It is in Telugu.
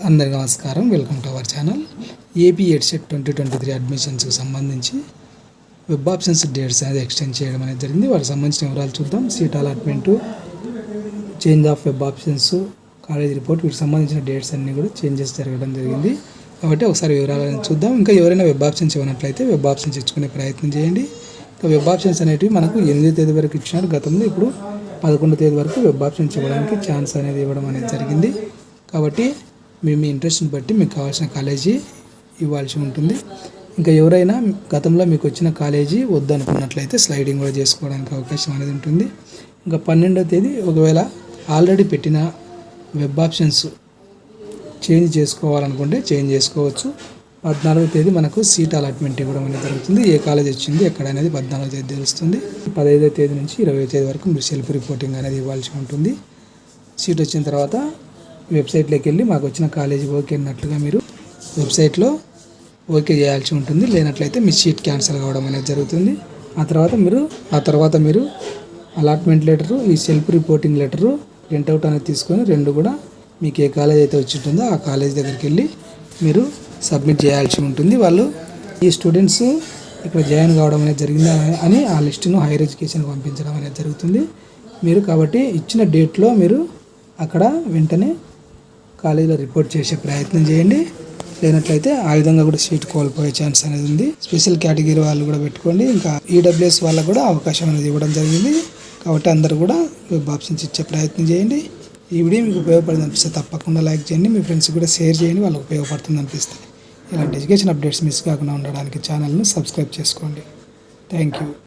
అందరికీ నమస్కారం. Welcome to our channel. AP EdCET 2023 అడ్మిషన్స్కి సంబంధించి వెబ్ ఆప్షన్స్ డేట్స్ అనేది ఎక్స్టెండ్ చేయడం అనేది జరిగింది. వాటికి సంబంధించిన వివరాలు చూద్దాం. Seat allotment, change of web options, college report, వీటికి సంబంధించిన డేట్స్ అన్నీ కూడా చేంజెస్ జరగడం జరిగింది. కాబట్టి ఒకసారి వివరాలను చూద్దాం. ఇంకా ఎవరైనా వెబ్ ఆప్షన్స్ ఇవ్వనట్లయితే వెబ్ ఆప్షన్స్ ఇచ్చుకునే ప్రయత్నం చేయండి. ఇంకా వెబ్ ఆప్షన్స్ అనేటివి మనకు 8వ తేదీ వరకు ఇచ్చినారు గతంలో. ఇప్పుడు 11వ తేదీ వరకు వెబ్ ఆప్షన్స్ ఇవ్వడానికి ఛాన్స్ అనేది ఇవ్వడం అనేది జరిగింది. కాబట్టి మీ ఇంట్రెస్ట్ని బట్టి మీకు కావాల్సిన కాలేజీ ఇవ్వాల్సి ఉంటుంది. ఇంకా ఎవరైనా గతంలో మీకు వచ్చిన కాలేజీ వద్దనుకున్నట్లయితే స్లైడింగ్ కూడా చేసుకోవడానికి అవకాశం అనేది ఉంటుంది. ఇంకా 12వ తేదీ ఒకవేళ ఆల్రెడీ పెట్టిన వెబ్ ఆప్షన్స్ చేంజ్ చేసుకోవాలనుకుంటే చేంజ్ చేసుకోవచ్చు. 14వ తేదీ మనకు సీట్ అలాట్మెంట్ ఇవ్వడం అనేది జరుగుతుంది. ఏ కాలేజ్ వచ్చింది ఎక్కడ అనేది 14వ తేదీ తెలుస్తుంది. 15వ తేదీ నుంచి 20వ తేదీ వరకు మీరు సెల్ఫ్ రిపోర్టింగ్ అనేది ఇవ్వాల్సి ఉంటుంది. సీట్ వచ్చిన తర్వాత వెబ్సైట్లోకి వెళ్ళి మాకు వచ్చిన కాలేజీ ఓకే అన్నట్లుగా మీరు వెబ్సైట్లో ఓకే చేయాల్సి ఉంటుంది. లేనట్లయితే మీ సీట్ క్యాన్సిల్ కావడం అనేది జరుగుతుంది. ఆ తర్వాత మీరు అలాట్మెంట్ లెటరు, ఈ సెల్ఫ్ రిపోర్టింగ్ లెటరు ప్రింట్అవుట్ అనేది తీసుకొని రెండు కూడా మీకు ఏ కాలేజ్ అయితే వచ్చి ఉంటుందో ఆ కాలేజ్ దగ్గరికి వెళ్ళి మీరు సబ్మిట్ చేయాల్సి ఉంటుంది. వాళ్ళు ఈ స్టూడెంట్స్ ఇక్కడ జాయిన్ కావడం అనేది జరిగింది అని ఆ లిస్టును హైయర్ ఎడ్యుకేషన్కి పంపించడం అనేది జరుగుతుంది. మీరు కాబట్టి ఇచ్చిన డేట్లో మీరు అక్కడ వెంటనే కాలేజీలో రిపోర్ట్ చేసే ప్రయత్నం చేయండి. లేనట్లయితే ఆ విధంగా కూడా సీట్ కోల్పోయే ఛాన్స్ అనేది ఉంది. స్పెషల్ కేటగిరీ వాళ్ళు కూడా పెట్టుకోండి. ఇంకా ఈడబ్ల్యూఎస్ వాళ్ళకు కూడా అవకాశం అనేది ఇవ్వడం జరిగింది. కాబట్టి అందరూ కూడా వెబ్ ఆప్షన్స్ ఇచ్చే ప్రయత్నం చేయండి. ఈ వీడియో మీకు ఉపయోగపడుతుంది అనిపిస్తే తప్పకుండా లైక్ చేయండి. మీ ఫ్రెండ్స్ కూడా షేర్ చేయండి, వాళ్ళకి ఉపయోగపడుతుంది అనిపిస్తే. ఇలాంటి ఎడ్యుకేషన్ అప్డేట్స్ మిస్ కాకుండా ఉండడానికి ఛానల్ను సబ్స్క్రైబ్ చేసుకోండి. Thank you.